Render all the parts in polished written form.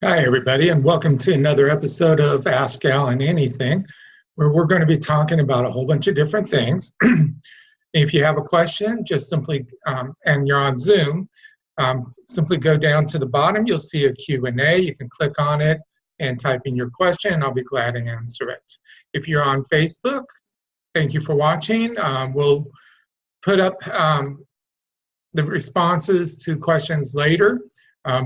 Hi, everybody, and welcome to another episode of Ask Alan Anything, where we're going to be talking about a whole bunch of different things. If you have a question, just simply, and you're on Zoom, simply go down to the bottom. You'll see a Q&A. You can click on it and type in your question, and I'll be glad to answer it. If you're on Facebook, thank you for watching. We'll put up the responses to questions later.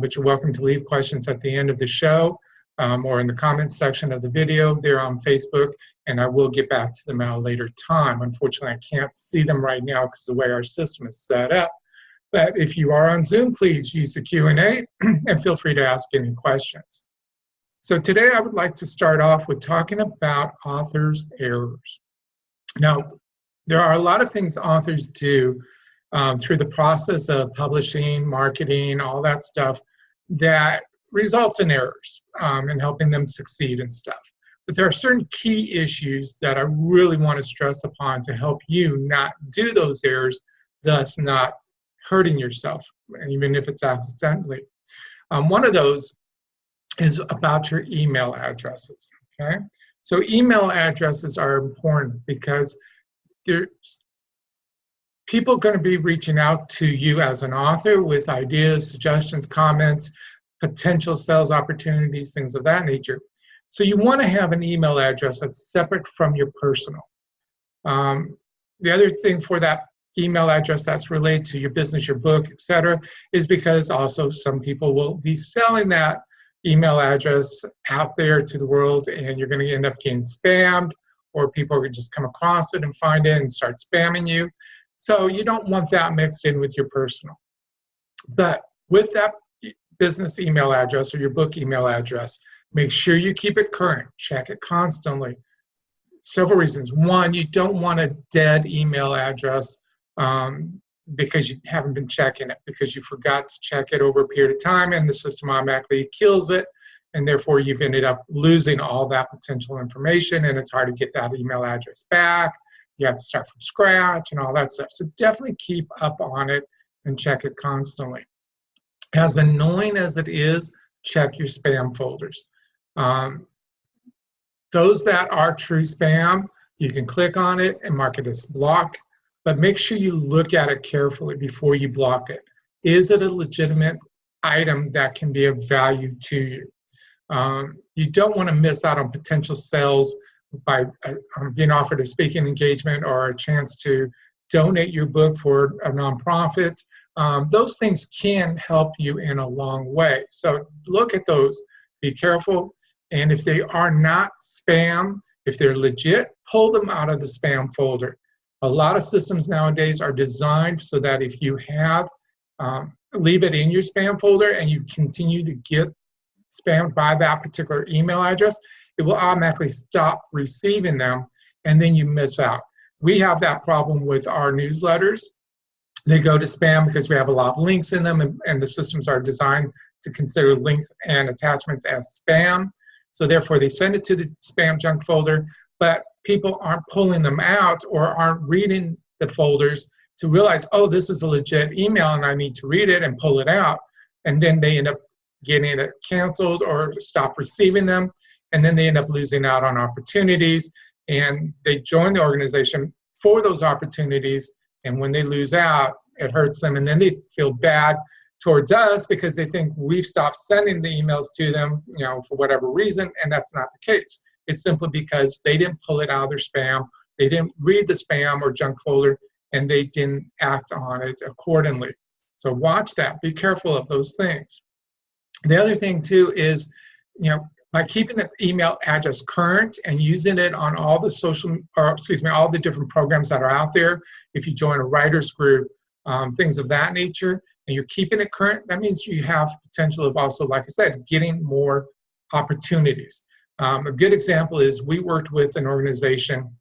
But you're welcome to leave questions at the end of the show or in the comments section of the video there on Facebook, and I will get back to them at a later time. Unfortunately, I can't see them right now because of the way our system is set up. But if you are on Zoom, please use the Q&A and feel free to ask any questions. So today I would like to start off with talking about authors' errors. Now, there are a lot of things authors do through the process of publishing, marketing, all that stuff that results in errors and helping them succeed and stuff. But there are certain key issues that I really want to stress upon to help you not do those errors, thus not hurting yourself, even if it's accidentally. One of those is about your email addresses, okay? So email addresses are important because there's people are going to be reaching out to you as an author with ideas, suggestions, comments, potential sales opportunities, things of that nature. So you want to have an email address that's separate from your personal. The other thing for that email address that's related to your business, your book, etc., is because also some people will be selling that email address out there to the world, and you're going to end up getting spammed, or people are going to just come across it and find it and start spamming you. So you don't want that mixed in with your personal. But with that business email address or your book email address, make sure you keep it current. Check it constantly. Several reasons. One, you don't want a dead email address because you haven't been checking it, because you forgot to check it over a period of time and the system automatically kills it, and therefore you've ended up losing all that potential information, and it's hard to get that email address back. You have to start from scratch and all that stuff. So definitely keep up on it and check it constantly. As annoying as it is, check your spam folders. Those that are true spam, you can click on it and mark it as block, but make sure you look at it carefully before you block it. Is it a legitimate item that can be of value to you? You don't want to miss out on potential sales by being offered a speaking engagement or a chance to donate your book for a nonprofit. Those things can help you in a long way. So look at those, be careful, and if they are not spam, if they're legit, pull them out of the spam folder. A lot of systems nowadays are designed so that if you have, leave it in your spam folder and you continue to get spammed by that particular email address, it will automatically stop receiving them, and then you miss out. We have that problem with our newsletters. They go to spam because we have a lot of links in them, and the systems are designed to consider links and attachments as spam. So therefore, they send it to the spam junk folder, but people aren't pulling them out or aren't reading the folders to realize, oh, this is a legit email and I need to read it and pull it out. And then they end up getting it canceled or stop receiving them. And then they end up losing out on opportunities, and they join the organization for those opportunities, and when they lose out, it hurts them, and then they feel bad towards us because they think we've stopped sending the emails to them, for whatever reason, and that's not the case. It's simply because they didn't pull it out of their spam, they didn't read the spam or junk folder, and they didn't act on it accordingly. So watch that, be careful of those things. The other thing too is, by keeping the email address current and using it on all the all the different programs that are out there, if you join a writer's group, things of that nature, and you're keeping it current, that means you have potential of also, like I said, getting more opportunities. A good example is we worked with an organization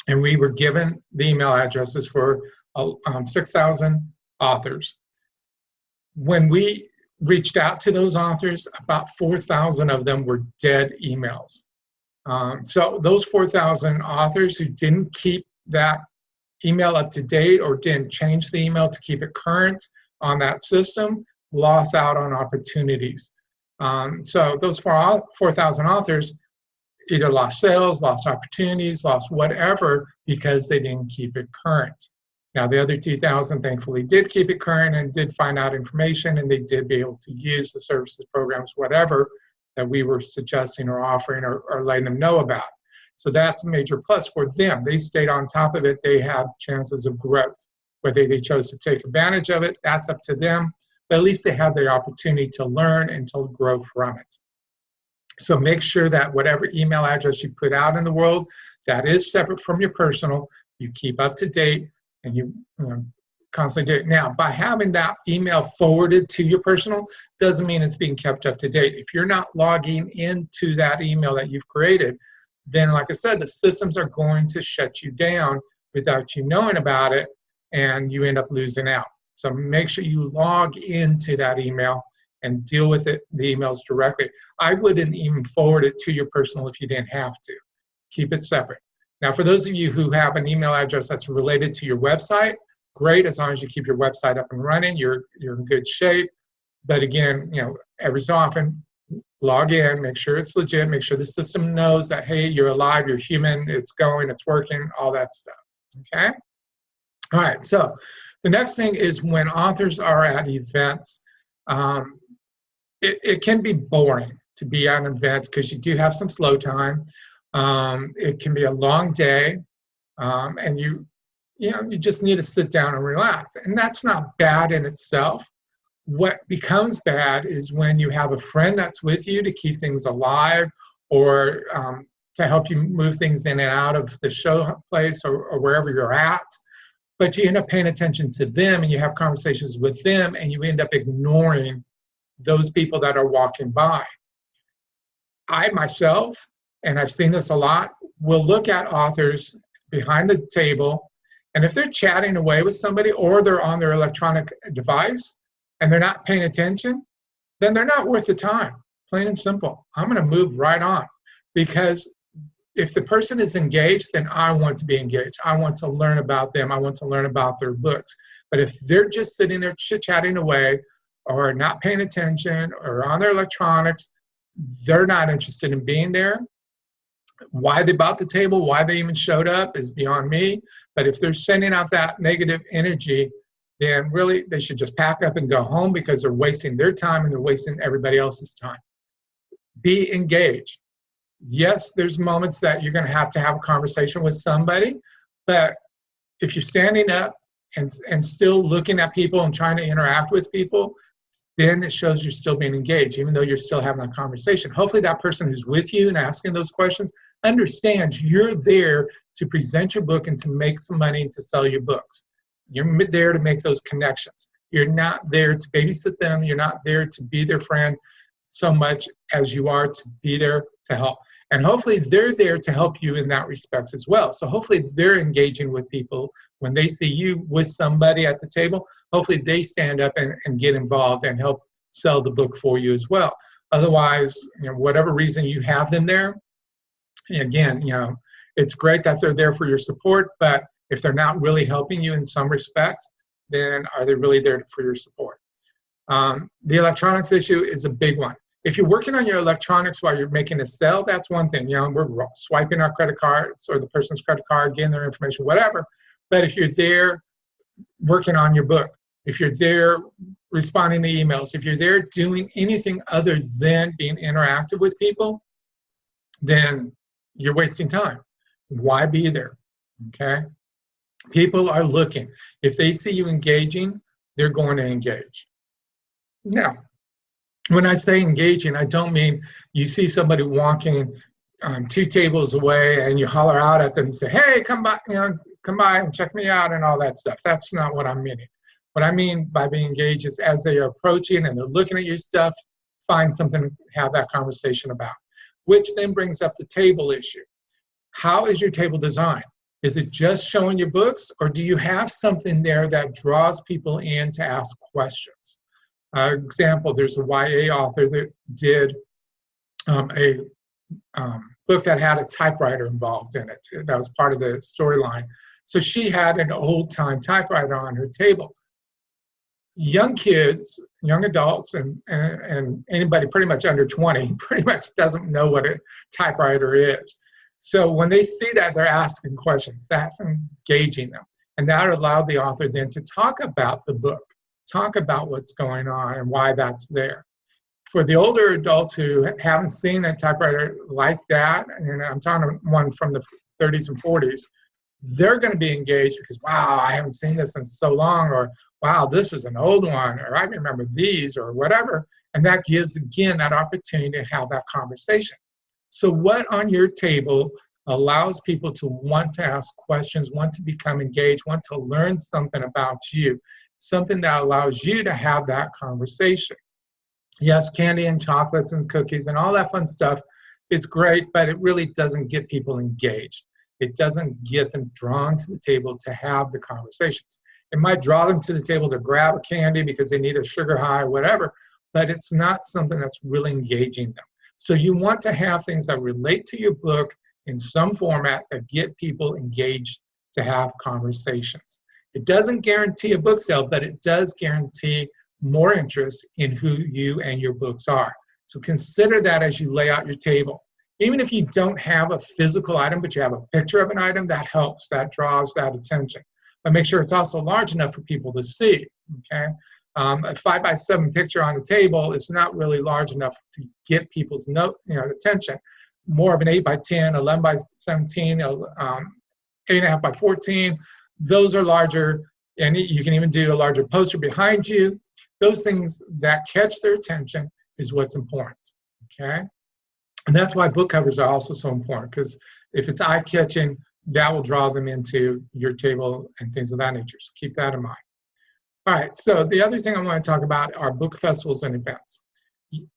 and we were given the email addresses for 6,000 authors. When we reached out to those authors, about 4,000 of them were dead emails. So those 4,000 authors who didn't keep that email up to date or didn't change the email to keep it current on that system lost out on opportunities. So those 4,000 authors either lost sales, lost opportunities, lost whatever because they didn't keep it current. Now, the other 2,000 thankfully did keep it current and did find out information, and they did be able to use the services, programs, whatever that we were suggesting or offering or letting them know about. So that's a major plus for them. They stayed on top of it. They had chances of growth. Whether they chose to take advantage of it, that's up to them. But at least they had the opportunity to learn and to grow from it. So make sure that whatever email address you put out in the world, that is separate from your personal, you keep up to date, and you constantly do it. Now, by having that email forwarded to your personal doesn't mean it's being kept up to date. If you're not logging into that email that you've created, then like I said, the systems are going to shut you down without you knowing about it, and you end up losing out. So make sure you log into that email and deal with the emails directly. I wouldn't even forward it to your personal if you didn't have to. Keep it separate. Now, for those of you who have an email address that's related to your website, great. As long as you keep your website up and running, you're in good shape. But again, every so often, log in, make sure it's legit, make sure the system knows that, hey, you're alive, you're human, it's going, it's working, all that stuff. Okay? All right, so the next thing is when authors are at events, it can be boring to be at an event because you do have some slow time. It can be a long day, and you just need to sit down and relax. And that's not bad in itself. What becomes bad is when you have a friend that's with you to keep things alive, or to help you move things in and out of the show place or wherever you're at. But you end up paying attention to them, and you have conversations with them, and you end up ignoring those people that are walking by. I myself, and I've seen this a lot, will look at authors behind the table, and if they're chatting away with somebody or they're on their electronic device and they're not paying attention, then they're not worth the time, plain and simple. I'm going to move right on, because if the person is engaged, then I want to be engaged. I want to learn about them. I want to learn about their books. But if they're just sitting there chit-chatting away or not paying attention or on their electronics, they're not interested in being there. Why they bought the table, why they even showed up is beyond me. But if they're sending out that negative energy, then really they should just pack up and go home, because they're wasting their time and they're wasting everybody else's time. Be engaged. Yes, there's moments that you're going to have a conversation with somebody, but if you're standing up and still looking at people and trying to interact with people, then it shows you're still being engaged, even though you're still having that conversation. Hopefully that person who's with you and asking those questions understands you're there to present your book and to make some money and to sell your books. You're there to make those connections. You're not there to babysit them. You're not there to be their friend so much as you are to be there to help. And hopefully they're there to help you in that respect as well. So hopefully they're engaging with people. When they see you with somebody at the table, hopefully they stand up and get involved and help sell the book for you as well. Otherwise, whatever reason you have them there, again, it's great that they're there for your support, but if they're not really helping you in some respects, then are they really there for your support? The electronics issue is a big one. If you're working on your electronics while you're making a sale, that's one thing. We're swiping our credit cards or the person's credit card, getting their information, whatever. But if you're there working on your book, if you're there responding to emails, if you're there doing anything other than being interactive with people, then you're wasting time. Why be there? Okay? People are looking. If they see you engaging, they're going to engage. Now, when I say engaging, I don't mean you see somebody walking 2 tables away and you holler out at them and say, hey, come by and check me out and all that stuff. That's not what I'm meaning. What I mean by being engaged is as they are approaching and they're looking at your stuff, find something to have that conversation about, which then brings up the table issue. How is your table designed? Is it just showing your books, or do you have something there that draws people in to ask questions? Example, there's a YA author that did a book that had a typewriter involved in it. That was part of the storyline. So she had an old-time typewriter on her table. young kids, young adults, and anybody pretty much under 20 pretty much doesn't know what a typewriter is. So when they see that, they're asking questions. That's engaging them. And that allowed the author then to talk about the book, talk about what's going on and why that's there. For the older adults who haven't seen a typewriter like that, and I'm talking one from the 30s and 40s, they're going to be engaged because, wow, I haven't seen this in so long, or wow, this is an old one, or I remember these, or whatever. And that gives, again, that opportunity to have that conversation. So what on your table allows people to want to ask questions, want to become engaged, want to learn something about you, something that allows you to have that conversation? Yes, candy and chocolates and cookies and all that fun stuff is great, but it really doesn't get people engaged. It doesn't get them drawn to the table to have the conversations. It might draw them to the table to grab a candy because they need a sugar high or whatever, but it's not something that's really engaging them. So you want to have things that relate to your book in some format that get people engaged to have conversations. It doesn't guarantee a book sale, but it does guarantee more interest in who you and your books are. So consider that as you lay out your table. Even if you don't have a physical item, but you have a picture of an item, that helps, that draws that attention. But make sure it's also large enough for people to see, okay? A 5x7 picture on the table is not really large enough to get people's attention. More of an 8x10, 11x17, 8.5 by 14, those are larger, and you can even do a larger poster behind you. Those things that catch their attention is what's important, okay? And that's why book covers are also so important, because if it's eye-catching, that will draw them into your table and things of that nature. So keep that in mind. All right, so the other thing I want to talk about are book festivals and events.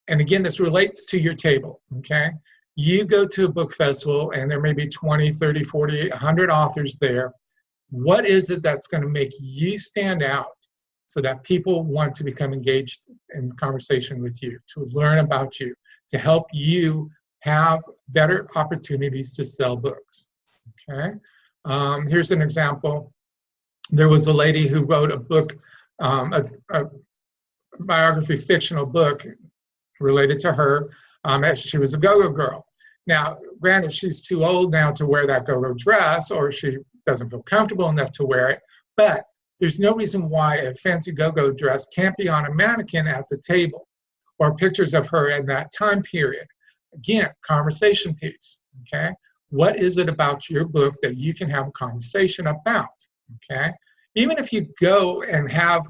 And again, this relates to your table, okay? You go to a book festival and there may be 20, 30, 40, 100 authors there. What is it that's going to make you stand out so that people want to become engaged in conversation with you, to learn about you, to help you have better opportunities to sell books, okay? Here's an example. There was a lady who wrote a book, a biography fictional book related to her. She was a go-go girl. Now, granted, she's too old now to wear that go-go dress, or she doesn't feel comfortable enough to wear it, but there's no reason why a fancy go-go dress can't be on a mannequin at the table, or pictures of her in that time period. Again, conversation piece, okay? What is it about your book that you can have a conversation about, okay? Even if you go and have,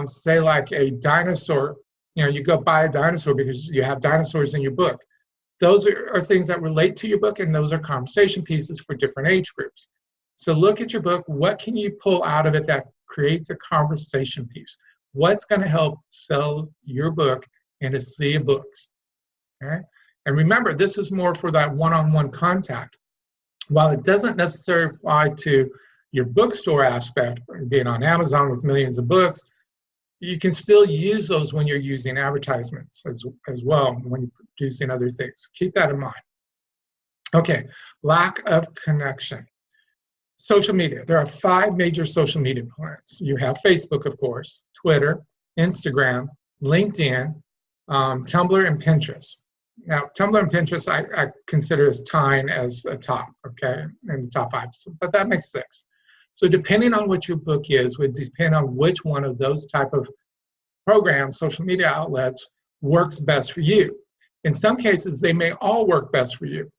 say, like a dinosaur, you go buy a dinosaur because you have dinosaurs in your book. Those are things that relate to your book, and those are conversation pieces for different age groups. So look at your book. What can you pull out of it that creates a conversation piece? What's going to help sell your book in a sea of books? Okay? And remember, this is more for that one-on-one contact. While it doesn't necessarily apply to your bookstore aspect, being on Amazon with millions of books, you can still use those when you're using advertisements as well, when you're producing other things. Keep that in mind. Okay, lack of connection. Social media. There are 5 major social media plans. You have Facebook, of course, Twitter, Instagram, LinkedIn, Tumblr, and Pinterest. Now, Tumblr and Pinterest I consider as tying as a top, okay, in the top 5, but that makes 6. So depending on what your book is, would depend on which one of those type of programs, social media outlets, works best for you. In some cases, they may all work best for you.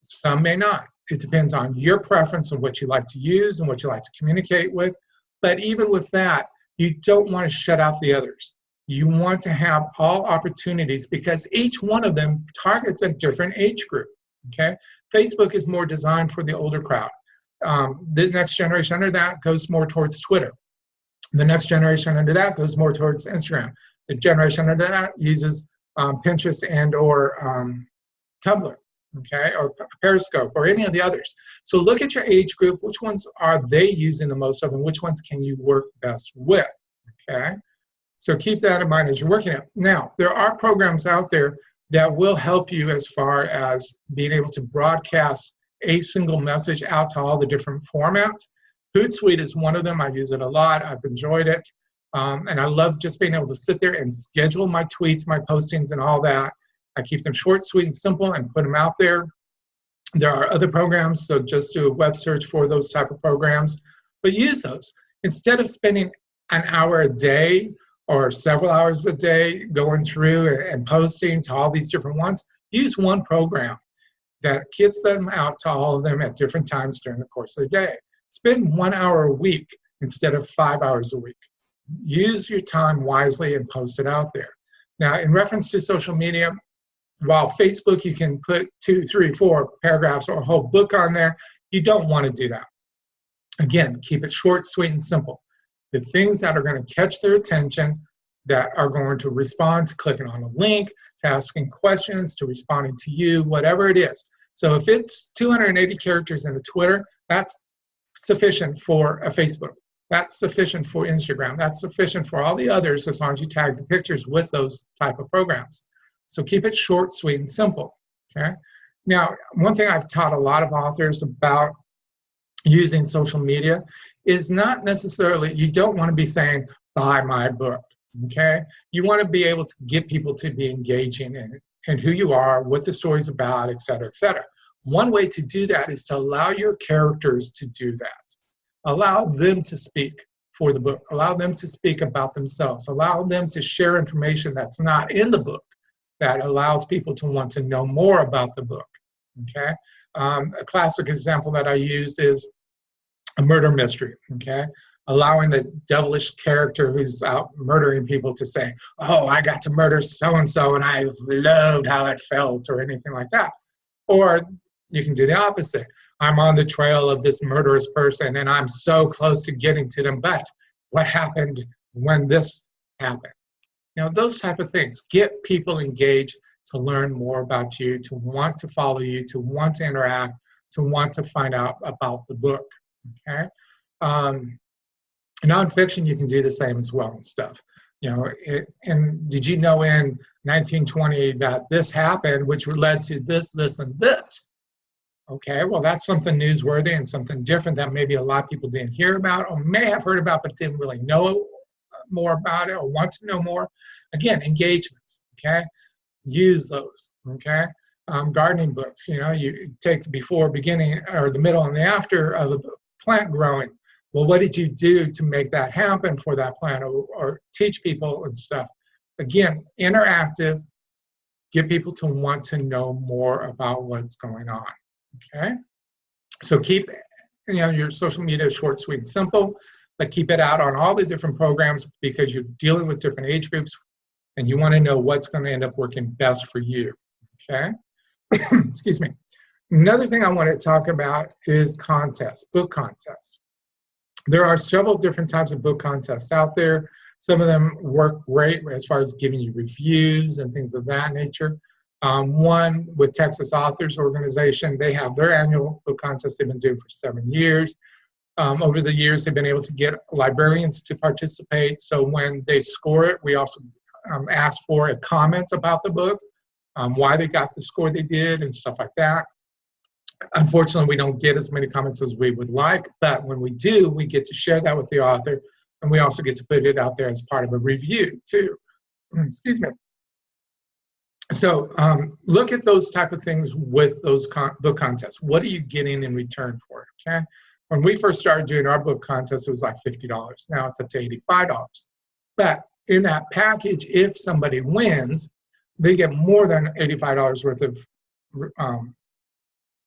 Some may not. It depends on your preference of what you like to use and what you like to communicate with. But even with that, you don't want to shut out the others. You want to have all opportunities because each one of them targets a different age group, okay? Facebook is more designed for the older crowd. The next generation under that goes more towards Twitter. The next generation under that goes more towards Instagram. The generation under that uses Pinterest and or Tumblr, okay, or Periscope or any of the others. So look at your age group. Which ones are they using the most of, and which ones can you work best with, okay? So keep that in mind as you're working it. Now, there are programs out there that will help you as far as being able to broadcast a single message out to all the different formats. Hootsuite is one of them. I use it a lot. I've enjoyed it. And I love just being able to sit there and schedule my tweets, my postings, and all that. I keep them short, sweet, and simple and put them out there. There are other programs, so just do a web search for those type of programs, but use those. Instead of spending an hour a day or several hours a day going through and posting to all these different ones, use one program that gets them out to all of them at different times during the course of the day. Spend 1 hour a week instead of 5 hours a week. Use your time wisely and post it out there. Now, in reference to social media, while Facebook, you can put 2, 3, 4 paragraphs or a whole book on there, you don't want to do that. Again, keep it short, sweet, and simple. The things that are going to catch their attention, that are going to respond to clicking on a link, to asking questions, to responding to you, whatever it is. So if it's 280 characters in a Twitter, that's sufficient for a Facebook. That's sufficient for Instagram. That's sufficient for all the others, as long as you tag the pictures with those type of programs. So keep it short, sweet, and simple, okay? Now, one thing I've taught a lot of authors about using social media is not necessarily, you don't want to be saying, buy my book, okay? You want to be able to get people to be engaging in it, and who you are, what the story's about, et cetera, et cetera. One way to do that is to allow your characters to do that. Allow them to speak for the book. Allow them to speak about themselves. Allow them to share information that's not in the book that allows people to want to know more about the book, okay? A classic example that I use is a murder mystery, okay? Allowing the devilish character who's out murdering people to say, oh, I got to murder so-and-so and I loved how it felt, or anything like that. Or you can do the opposite. I'm on the trail of this murderous person and I'm so close to getting to them, but what happened when this happened? You know, those type of things. Get people engaged to learn more about you, to want to follow you, to want to interact, to want to find out about the book, okay? Nonfiction, you can do the same as well and stuff. You know, and did you know in 1920 that this happened, which led to this, this, and this? Okay, well, that's something newsworthy and something different that maybe a lot of people didn't hear about or may have heard about but didn't really know more about it or want to know more. Again, engagements, okay? Use those, okay? Gardening books, you know, you take the before, beginning, or the middle and the after of a plant growing. Well, what did you do to make that happen for that plant, or teach people and stuff? Again, interactive, get people to want to know more about what's going on, okay? So keep, you know, your social media short, sweet, and simple, but keep it out on all the different programs because you're dealing with different age groups and you want to know what's going to end up working best for you, okay? Excuse me. Another thing I want to talk about is contests, book contests. There are several different types of book contests out there. Some of them work great as far as giving you reviews and things of that nature. One with Texas Authors Organization, they have their annual book contest they've been doing for 7 years. Over the years, they've been able to get librarians to participate. So when they score it, we also ask for a comment about the book, why they got the score they did and stuff like that. Unfortunately, we don't get as many comments as we would like, but when we do, we get to share that with the author, and we also get to put it out there as part of a review too. Excuse me. So look at those type of things with those book contests. What are you getting in return for it, okay? When we first started doing our book contest, it was like $50. Now it's up to $85. But in that package, if somebody wins, they get more than $85 worth of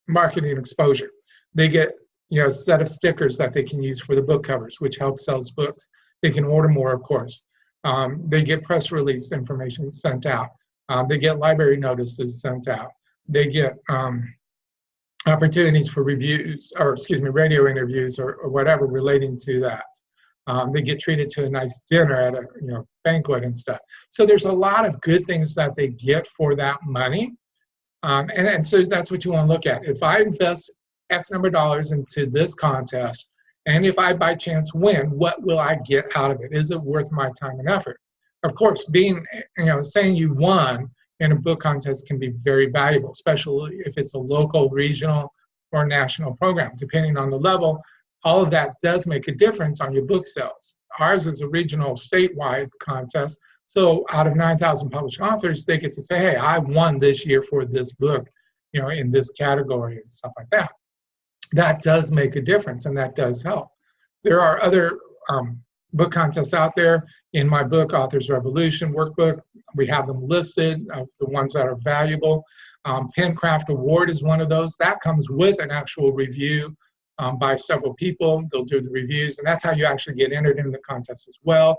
marketing exposure. They get, you know, a set of stickers that they can use for the book covers, which helps sell books. They can order more, of course. They get press release information sent out. They get library notices sent out. They get opportunities for reviews, or excuse me, radio interviews or whatever relating to that. They get treated to a nice dinner at a banquet and stuff. So there's a lot of good things that they get for that money. And so that's what you want to look at. If I invest X number of dollars into this contest, and if I by chance win, what will I get out of it? Is it worth my time and effort? Of course, being, saying you won in a book contest can be very valuable, especially if it's a local, regional, or national program. Depending on the level, all of that does make a difference on your book sales. Ours is a regional statewide contest. So out of 9,000 published authors, they get to say, hey, I won this year for this book, in this category and stuff like that. That does make a difference, and that does help. There are other book contests out there. In my book, Authors Revolution workbook, we have them listed, the ones that are valuable. Pencraft Award is one of those. That comes with an actual review by several people. They'll do the reviews, and that's how you actually get entered in the contest as well.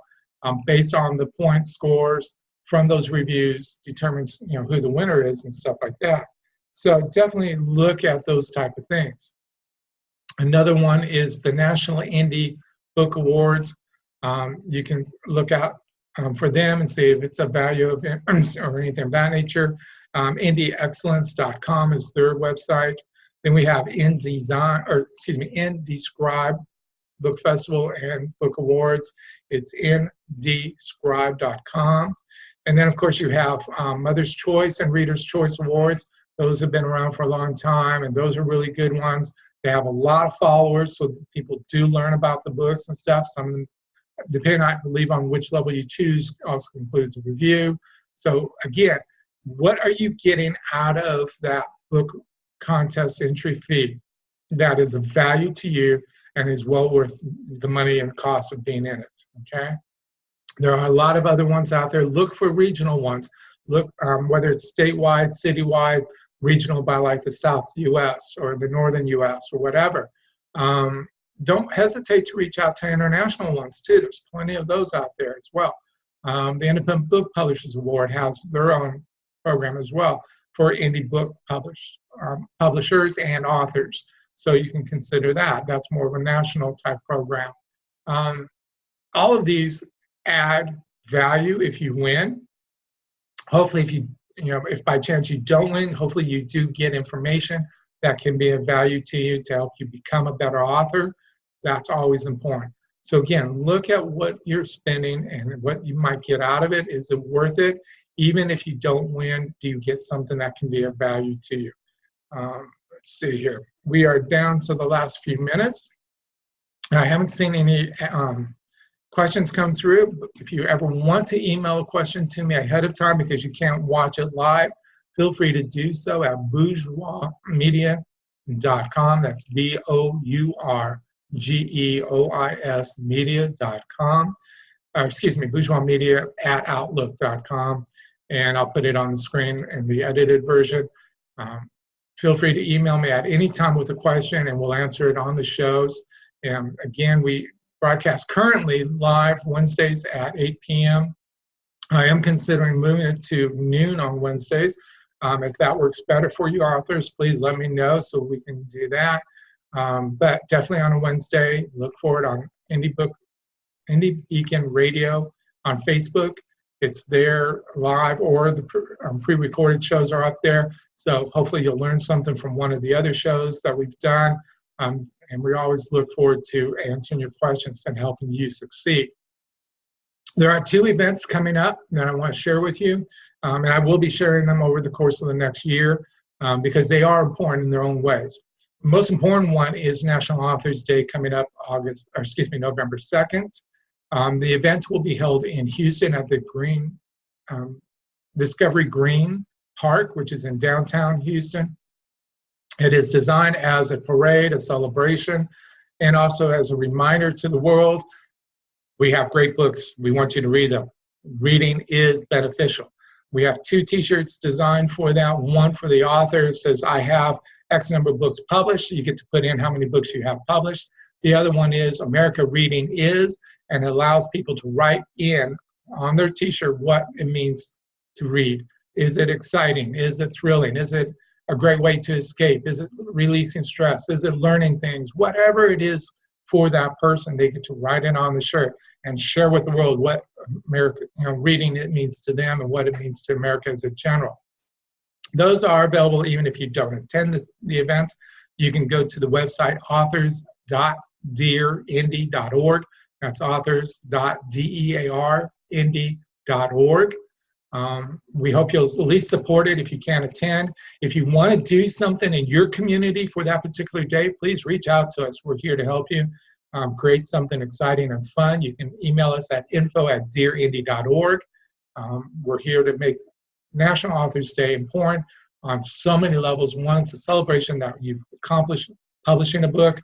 Based on the point scores from those reviews determines who the winner is and stuff like that. So definitely look at those type of things. Another one is the National Indie Book Awards. You can look out for them and see if it's a value of or anything of that nature. IndieExcellence.com is their website. Then we have IndieScribe Book Festival and Book Awards. It's IndieScribe.com. And then, of course, you have Mother's Choice and Reader's Choice Awards. Those have been around for a long time, and those are really good ones. They have a lot of followers, so people do learn about the books and stuff. Some of them, depending, I believe, on which level you choose, also includes a review. So, again, what are you getting out of that book contest entry fee that is of value to you and is well worth the money and cost of being in it, okay? There are a lot of other ones out there. Look for regional ones. Look, whether it's statewide, citywide, regional by like the South U.S. or the Northern U.S. or whatever. Don't hesitate to reach out to international ones too. There's plenty of those out there as well. The Independent Book Publishers Award has their own program as well for indie book publishers and authors. So you can consider that. That's more of a national type program. All of these add value if you win. Hopefully, if by chance you don't win, hopefully you do get information that can be of value to you to help you become a better author. That's always important. So again, look at what you're spending and what you might get out of it. Is it worth it? Even if you don't win, do you get something that can be of value to you? Let's see here. We are down to the last few minutes. I haven't seen any questions come through. If you ever want to email a question to me ahead of time because you can't watch it live, feel free to do so at bourgeoismedia.com. That's BOURGEOIS media.com. bourgeoismedia@outlook.com. And I'll put it on the screen in the edited version. Feel free to email me at any time with a question, and we'll answer it on the shows. And again, we broadcast currently live Wednesdays at 8 p.m. I am considering moving it to noon on Wednesdays. If that works better for you authors, please let me know so we can do that. But definitely on a Wednesday, look for it on Indie Beacon Radio on Facebook. It's there live, or the pre-recorded shows are up there. So hopefully you'll learn something from one of the other shows that we've done. And we always look forward to answering your questions and helping you succeed. There are 2 events coming up that I want to share with you. And I will be sharing them over the course of the next year because they are important in their own ways. The most important one is National Authors Day coming up November 2nd. The event will be held in Houston at the Discovery Green Park, which is in downtown Houston. It is designed as a parade, a celebration, and also as a reminder to the world, we have great books. We want you to read them. Reading is beneficial. We have 2 t-shirts designed for that. One for the author. It says, I have X number of books published. You get to put in how many books you have published. The other one is America Reading Is, and it allows people to write in on their t-shirt what it means to read. Is it exciting? Is it thrilling? Is it a great way to escape? Is it releasing stress? Is it learning things? Whatever it is for that person, they get to write it on the shirt and share with the world what America, reading it means to them and what it means to America as a general. Those are available even if you don't attend the event. You can go to the website authors.dearindy.org. That's authors.dearindy.org. We hope you'll at least support it if you can't attend. If you want to do something in your community for that particular day, please reach out to us. We're here to help you create something exciting and fun. You can email us at info@dearindy.org. We're here to make National Authors Day important on so many levels. One, it's a celebration that you've accomplished publishing a book.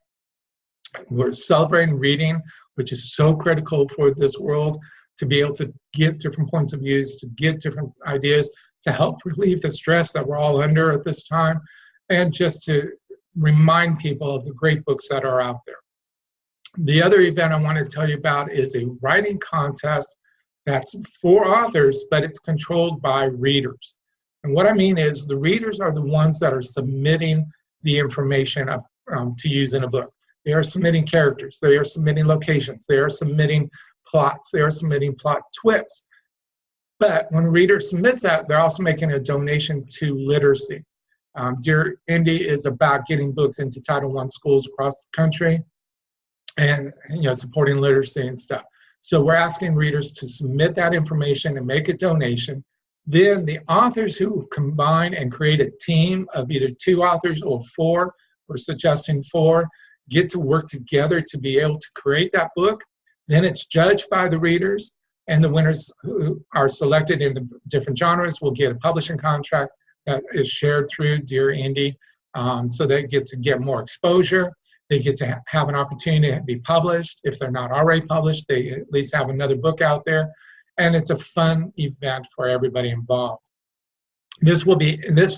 We're celebrating reading, which is so critical for this world, to be able to get different points of view, to get different ideas, to help relieve the stress that we're all under at this time, and just to remind people of the great books that are out there. The other event I want to tell you about is a writing contest that's for authors, but it's controlled by readers. And what I mean is the readers are the ones that are submitting the information to use in a book. They are submitting characters, they are submitting locations, they are submitting plots, they are submitting plot twists. But when a reader submits that, they're also making a donation to literacy. Dear Indy is about getting books into Title I schools across the country and supporting literacy and stuff. So we're asking readers to submit that information and make a donation. Then the authors who combine and create a team of either 2 authors or 4, we're suggesting 4, get to work together to be able to create that book. Then it's judged by the readers, and the winners who are selected in the different genres will get a publishing contract that is shared through Dear Indy, so they get to get more exposure. They get to have an opportunity to be published. If they're not already published, they at least have another book out there. And it's a fun event for everybody involved. This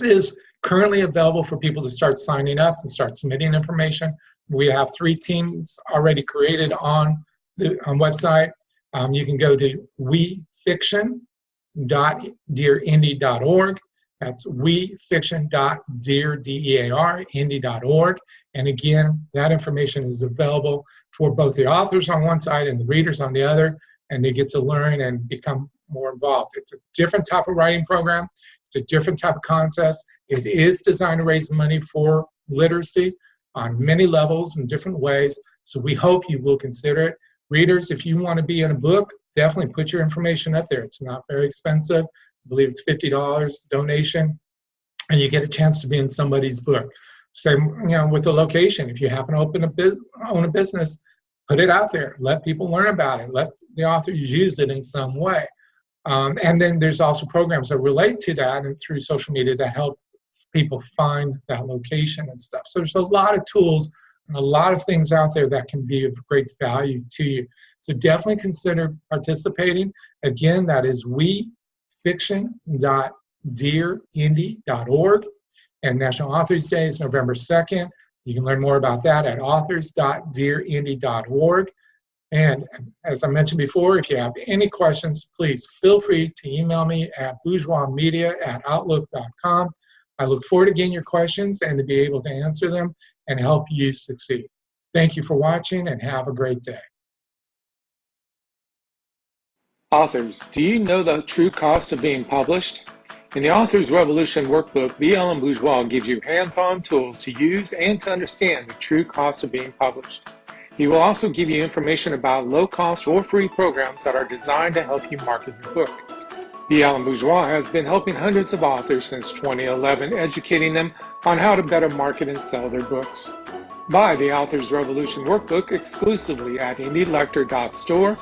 is currently available for people to start signing up and start submitting information. We have 3 teams already created on the website. You can go to wefiction.dearindy.org. That's wefiction.dearindy.org. And again, that information is available for both the authors on one side and the readers on the other, and they get to learn and become more involved. It's a different type of writing program. It's a different type of contest. It is designed to raise money for literacy on many levels in different ways, so we hope you will consider it. Readers, if you want to be in a book, definitely put your information up there. It's not very expensive. I believe it's $50 donation, and you get a chance to be in somebody's book. Same, with the location. If you happen to own a business, put it out there. Let people learn about it. Let the authors use it in some way. And then there's also programs that relate to that and through social media that help people find that location and stuff. So there's a lot of tools and a lot of things out there that can be of great value to you. So definitely consider participating. Again, that is wefiction.dearindy.org, and National Authors Day is November 2nd. You can learn more about that at authors.dearindy.org. And as I mentioned before, if you have any questions, please feel free to email me at bourgeoismedia@outlook.com. I look forward to getting your questions and to be able to answer them and help you succeed. Thank you for watching, and have a great day. Authors, do you know the true cost of being published? In the Authors Revolution Workbook, B.L. and Bourgeois gives you hands-on tools to use and to understand the true cost of being published. He will also give you information about low-cost or free programs that are designed to help you market your book. B.L. and Bourgeois has been helping hundreds of authors since 2011, educating them on how to better market and sell their books. Buy the Authors Revolution Workbook exclusively at indielector.store